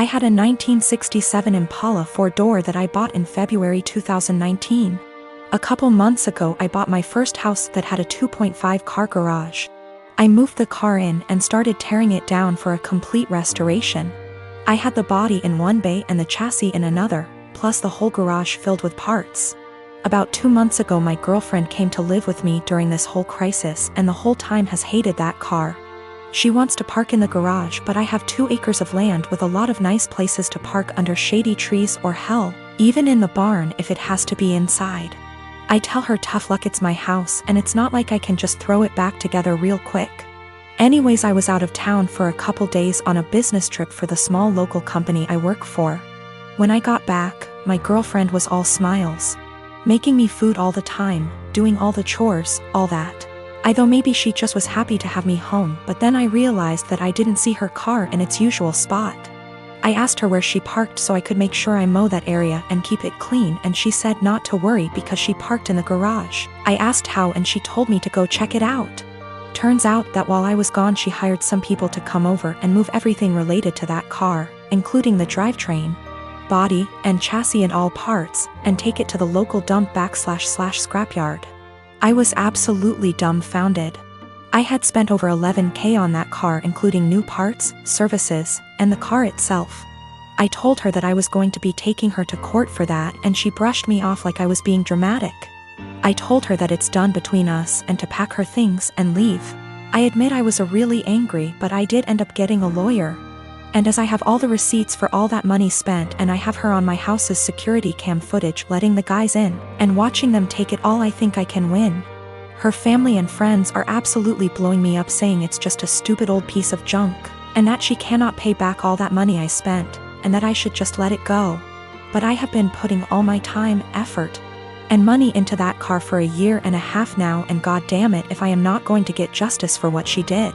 I had a 1967 Impala 4-door that I bought in February 2019. A couple months ago I bought my first house that had a 2.5 car garage. I moved the car in and started tearing it down for a complete restoration. I had the body in one bay and the chassis in another, plus the whole garage filled with parts. About 2 months ago my girlfriend came to live with me during this whole crisis and the whole time has hated that car. She wants to park in the garage, but I have 2 acres of land with a lot of nice places to park under shady trees, or hell, even in the barn if it has to be inside. I tell her tough luck, it's my house and it's not like I can just throw it back together real quick. Anyways, I was out of town for a couple days on a business trip for the small local company I work for. When I got back, my girlfriend was all smiles. Making me food all the time, doing all the chores, all that. I thought maybe she just was happy to have me home, but then I realized that I didn't see her car in its usual spot. I asked her where she parked so I could make sure I mow that area and keep it clean, and she said not to worry because she parked in the garage. I asked how and she told me to go check it out. Turns out that while I was gone she hired some people to come over and move everything related to that car, including the drivetrain, body, and chassis and all parts, and take it to the local dump / scrapyard. I was absolutely dumbfounded. I had spent over $11,000 on that car, including new parts, services, and the car itself. I told her that I was going to be taking her to court for that, and she brushed me off like I was being dramatic. I told her that it's done between us and to pack her things and leave. I admit I was really angry, but I did end up getting a lawyer. And as I have all the receipts for all that money spent and I have her on my house's security cam footage letting the guys in and watching them take it all, I think I can win. Her family and friends are absolutely blowing me up, saying it's just a stupid old piece of junk, and that she cannot pay back all that money I spent, and that I should just let it go. But I have been putting all my time, effort, and money into that car for 1.5 years now, and god damn it if I am not going to get justice for what she did.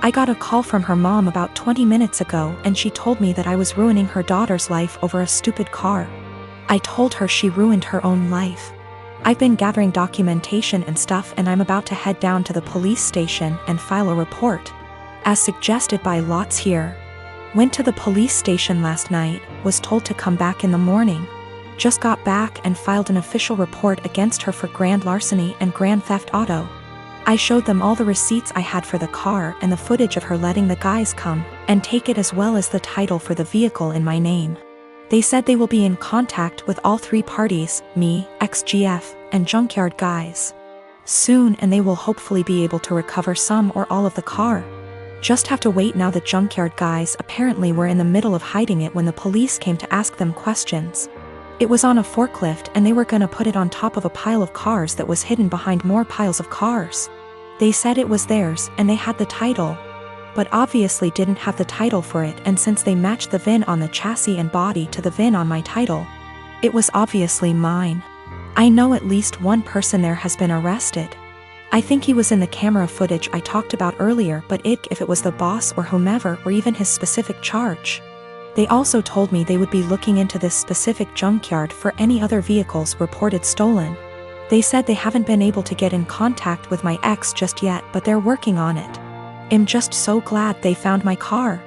I got a call from her mom about 20 minutes ago and she told me that I was ruining her daughter's life over a stupid car. I told her she ruined her own life. I've been gathering documentation and stuff and I'm about to head down to the police station and file a report, as suggested by lots here. Went to the police station last night, was told to come back in the morning. Just got back and filed an official report against her for grand larceny and grand theft auto. I showed them all the receipts I had for the car and the footage of her letting the guys come and take it, as well as the title for the vehicle in my name. They said they will be in contact with all 3 parties, me, XGF, and junkyard guys, soon, and they will hopefully be able to recover some or all of the car. Just have to wait now. The junkyard guys apparently were in the middle of hiding it when the police came to ask them questions. It was on a forklift and they were gonna put it on top of a pile of cars that was hidden behind more piles of cars. They said it was theirs and they had the title, but obviously didn't have the title for it, and since they matched the VIN on the chassis and body to the VIN on my title, it was obviously mine. I know at least one person there has been arrested. I think he was in the camera footage I talked about earlier, but if it was the boss or whomever, or even his specific charge. They also told me they would be looking into this specific junkyard for any other vehicles reported stolen. They said they haven't been able to get in contact with my ex just yet, but they're working on it. I'm just so glad they found my car.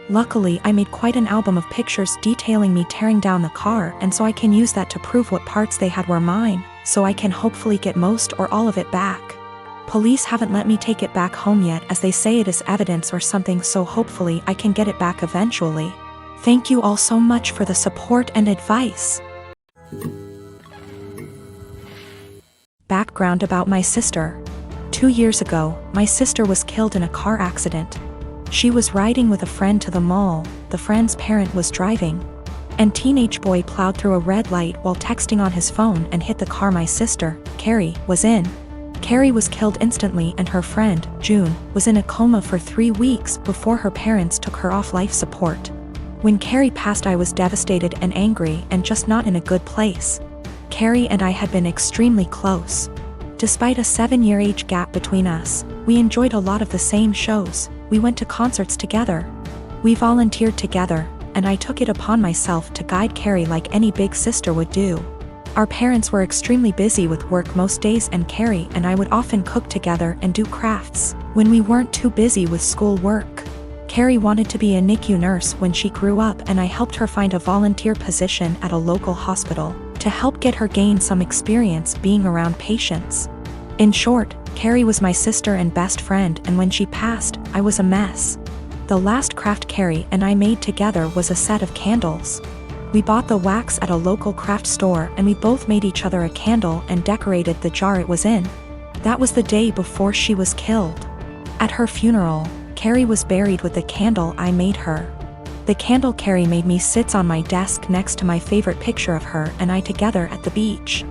Luckily, I made quite an album of pictures detailing me tearing down the car, and so I can use that to prove what parts they had were mine, so I can hopefully get most or all of it back. Police haven't let me take it back home yet, as they say it is evidence or something, so hopefully I can get it back eventually. Thank you all so much for the support and advice. Background about my sister. 2 years ago, my sister was killed in a car accident. She was riding with a friend to the mall, the friend's parent was driving, and teenage boy plowed through a red light while texting on his phone and hit the car my sister, Carrie, was in. Carrie was killed instantly and her friend, June, was in a coma for 3 weeks before her parents took her off life support. When Carrie passed, I was devastated and angry and just not in a good place. Carrie and I had been extremely close. Despite a 7-year age gap between us, we enjoyed a lot of the same shows, we went to concerts together. We volunteered together, and I took it upon myself to guide Carrie like any big sister would do. Our parents were extremely busy with work most days, and Carrie and I would often cook together and do crafts when we weren't too busy with school work. Carrie wanted to be a NICU nurse when she grew up, and I helped her find a volunteer position at a local hospital to help get her gain some experience being around patients. In short, Carrie was my sister and best friend, and when she passed, I was a mess. The last craft Carrie and I made together was a set of candles. We bought the wax at a local craft store, and we both made each other a candle and decorated the jar it was in. That was the day before she was killed. At her funeral, Carrie was buried with the candle I made her. The candle Carrie made me sits on my desk next to my favorite picture of her and I together at the beach.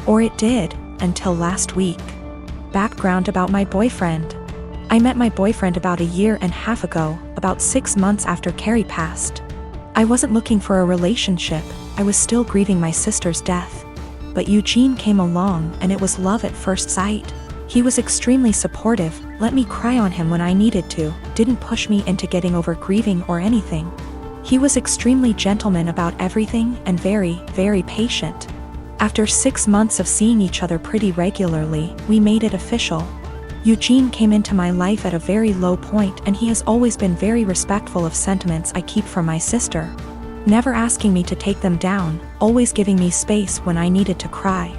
Or it did, until last week. Background about my boyfriend. I met my boyfriend about a year and a half ago, about 6 months after Carrie passed. I wasn't looking for a relationship, I was still grieving my sister's death. But Eugene came along and it was love at first sight. He was extremely supportive, let me cry on him when I needed to, didn't push me into getting over grieving or anything. He was extremely gentleman about everything and very, very patient. After 6 months of seeing each other pretty regularly, we made it official. Eugene came into my life at a very low point, and he has always been very respectful of sentiments I keep from my sister. Never asking me to take them down, always giving me space when I needed to cry.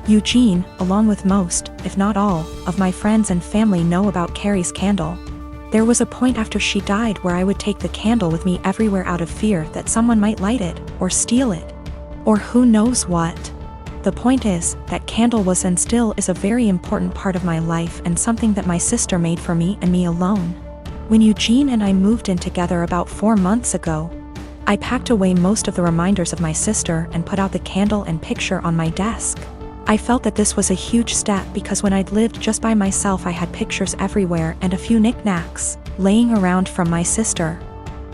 Eugene, along with most, if not all, of my friends and family know about Carrie's candle. There was a point after she died where I would take the candle with me everywhere out of fear that someone might light it, or steal it. Or who knows what. The point is, that candle was and still is a very important part of my life and something that my sister made for me and me alone. When Eugene and I moved in together about 4 months ago, I packed away most of the reminders of my sister and put out the candle and picture on my desk. I felt that this was a huge step because when I'd lived just by myself I had pictures everywhere and a few knickknacks laying around from my sister.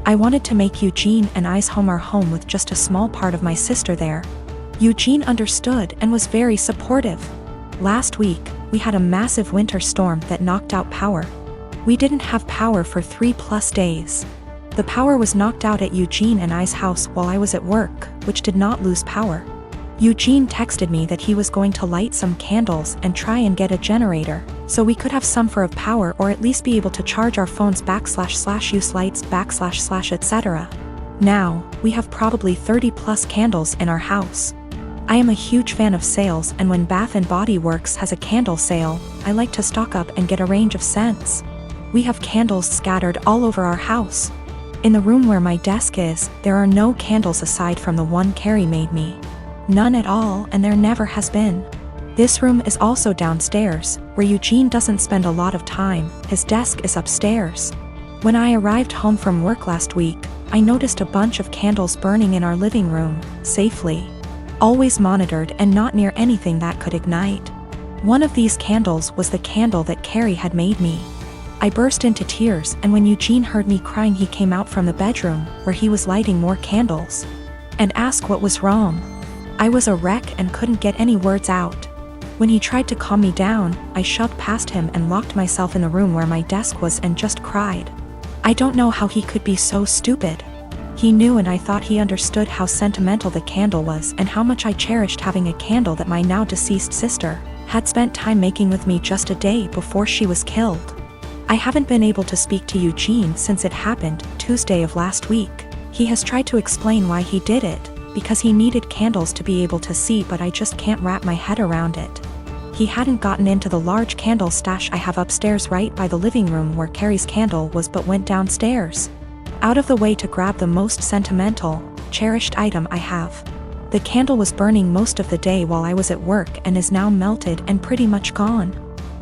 I wanted to make Eugene and I's home our home with just a small part of my sister there. Eugene understood and was very supportive. Last week, we had a massive winter storm that knocked out power. We didn't have power for 3+ days. The power was knocked out at Eugene and I's house while I was at work, which did not lose power. Eugene texted me that he was going to light some candles and try and get a generator, so we could have some for of power or at least be able to charge our phones / use lights / etc. Now, we have probably 30+ candles in our house. I am a huge fan of sales, and when Bath & Body Works has a candle sale, I like to stock up and get a range of scents. We have candles scattered all over our house. In the room where my desk is, there are no candles aside from the one Carrie made me. None at all, and there never has been. This room is also downstairs, where Eugene doesn't spend a lot of time, his desk is upstairs. When I arrived home from work last week, I noticed a bunch of candles burning in our living room, safely. Always monitored and not near anything that could ignite. One of these candles was the candle that Carrie had made me. I burst into tears, and when Eugene heard me crying he came out from the bedroom, where he was lighting more candles, and asked what was wrong. I was a wreck and couldn't get any words out. When he tried to calm me down, I shoved past him and locked myself in the room where my desk was and just cried. I don't know how he could be so stupid. He knew, and I thought he understood how sentimental the candle was and how much I cherished having a candle that my now deceased sister had spent time making with me just a day before she was killed. I haven't been able to speak to Eugene since it happened, Tuesday of last week. He has tried to explain why he did it, because he needed candles to be able to see, but I just can't wrap my head around it. He hadn't gotten into the large candle stash I have upstairs right by the living room where Carrie's candle was, but went downstairs, out of the way to grab the most sentimental, cherished item I have. The candle was burning most of the day while I was at work and is now melted and pretty much gone.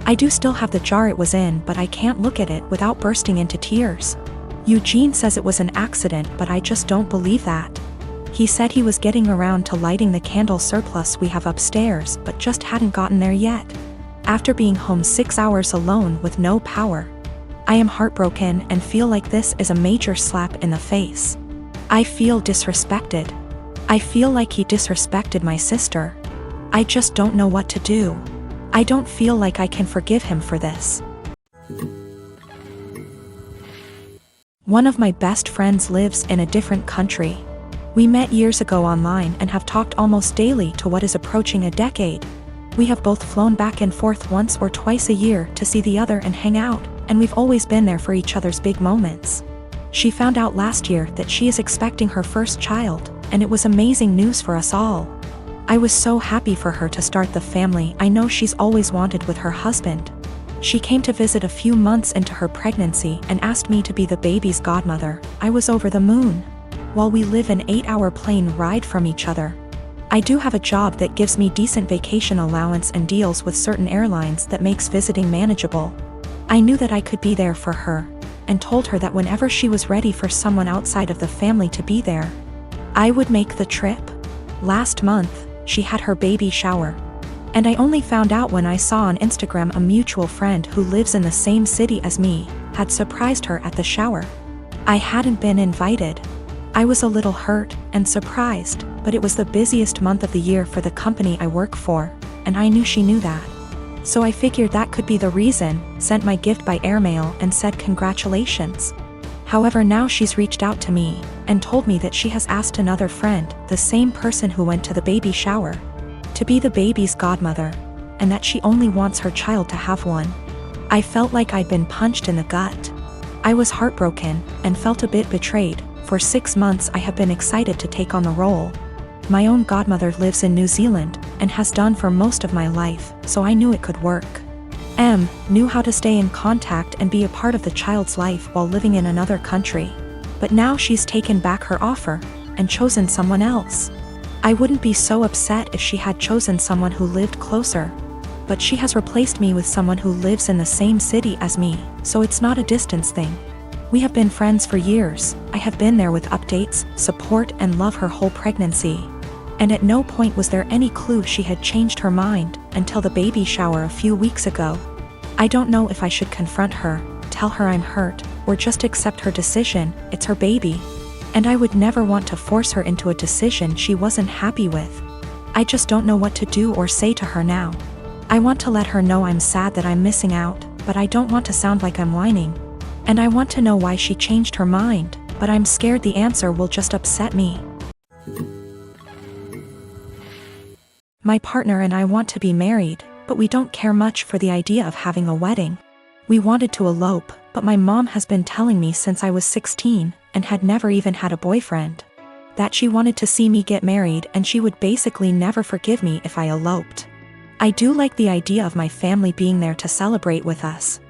I do still have the jar it was in, but I can't look at it without bursting into tears. Eugene says it was an accident, but I just don't believe that. He said he was getting around to lighting the candle surplus we have upstairs, but just hadn't gotten there yet. After being home 6 hours alone with no power, I am heartbroken and feel like this is a major slap in the face. I feel disrespected. I feel like he disrespected my sister. I just don't know what to do. I don't feel like I can forgive him for this. One of my best friends lives in a different country. We met years ago online and have talked almost daily to what is approaching a decade. We have both flown back and forth once or twice a year to see the other and hang out, and we've always been there for each other's big moments. She found out last year that she is expecting her first child, and it was amazing news for us all. I was so happy for her to start the family I know she's always wanted with her husband. She came to visit a few months into her pregnancy and asked me to be the baby's godmother. I was over the moon. While we live an 8-hour plane ride from each other. I do have a job that gives me decent vacation allowance and deals with certain airlines that makes visiting manageable. I knew that I could be there for her, and told her that whenever she was ready for someone outside of the family to be there, I would make the trip. Last month, she had her baby shower. And I only found out when I saw on Instagram a mutual friend who lives in the same city as me, had surprised her at the shower. I hadn't been invited. I was a little hurt and surprised, but it was the busiest month of the year for the company I work for, and I knew she knew that. So I figured that could be the reason, sent my gift by airmail and said congratulations. However, now she's reached out to me, and told me that she has asked another friend, the same person who went to the baby shower, to be the baby's godmother, and that she only wants her child to have one. I felt like I'd been punched in the gut. I was heartbroken, and felt a bit betrayed. For 6 months I have been excited to take on the role. My own godmother lives in New Zealand, and has done for most of my life, so I knew it could work. Knew how to stay in contact and be a part of the child's life while living in another country. But now she's taken back her offer, and chosen someone else. I wouldn't be so upset if she had chosen someone who lived closer. But she has replaced me with someone who lives in the same city as me, so it's not a distance thing. We have been friends for years. I have been there with updates, support and love her whole pregnancy. And at no point was there any clue she had changed her mind, until the baby shower a few weeks ago. I don't know if I should confront her, tell her I'm hurt, or just accept her decision. It's her baby. And I would never want to force her into a decision she wasn't happy with. I just don't know what to do or say to her now. I want to let her know I'm sad that I'm missing out, but I don't want to sound like I'm whining. And I want to know why she changed her mind, but I'm scared the answer will just upset me. My partner and I want to be married, but we don't care much for the idea of having a wedding. We wanted to elope, but my mom has been telling me since I was 16, and had never even had a boyfriend, that she wanted to see me get married and she would basically never forgive me if I eloped. I do like the idea of my family being there to celebrate with us.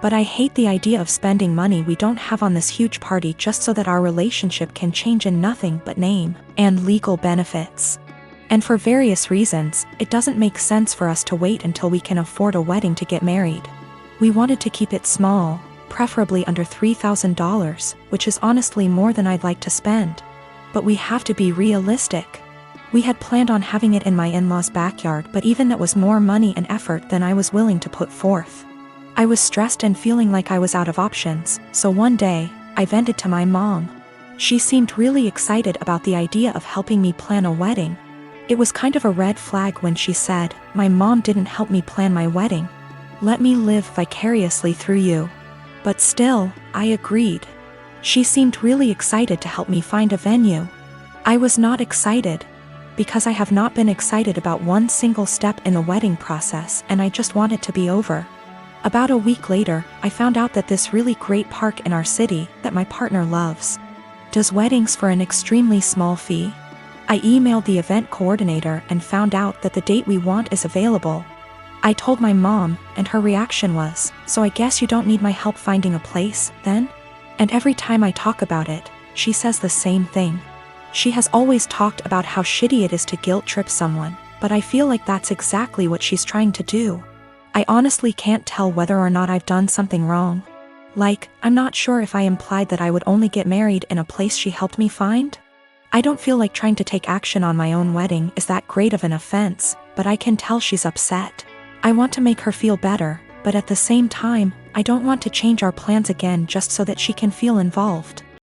But I hate the idea of spending money we don't have on this huge party just so that our relationship can change in nothing but name and legal benefits. And for various reasons, it doesn't make sense for us to wait until we can afford a wedding to get married. We wanted to keep it small, preferably under $3,000, which is honestly more than I'd like to spend. But we have to be realistic. We had planned on having it in my in-laws' backyard, but even that was more money and effort than I was willing to put forth. I was stressed and feeling like I was out of options, so one day, I vented to my mom. She seemed really excited about the idea of helping me plan a wedding. It was kind of a red flag when she said, "My mom didn't help me plan my wedding. Let me live vicariously through you." But still, I agreed. She seemed really excited to help me find a venue. I was not excited, because I have not been excited about one single step in the wedding process, and I just want it to be over. About a week later, I found out that this really great park in our city, that my partner loves, does weddings for an extremely small fee. I emailed the event coordinator and found out that the date we want is available. I told my mom, and her reaction was, "So I guess you don't need my help finding a place, then?" And every time I talk about it, she says the same thing. She has always talked about how shitty it is to guilt trip someone, but I feel like that's exactly what she's trying to do. I honestly can't tell whether or not I've done something wrong. Like, I'm not sure if I implied that I would only get married in a place she helped me find. I don't feel like trying to take action on my own wedding is that great of an offense, but I can tell she's upset. I want to make her feel better, but at the same time, I don't want to change our plans again just so that she can feel involved.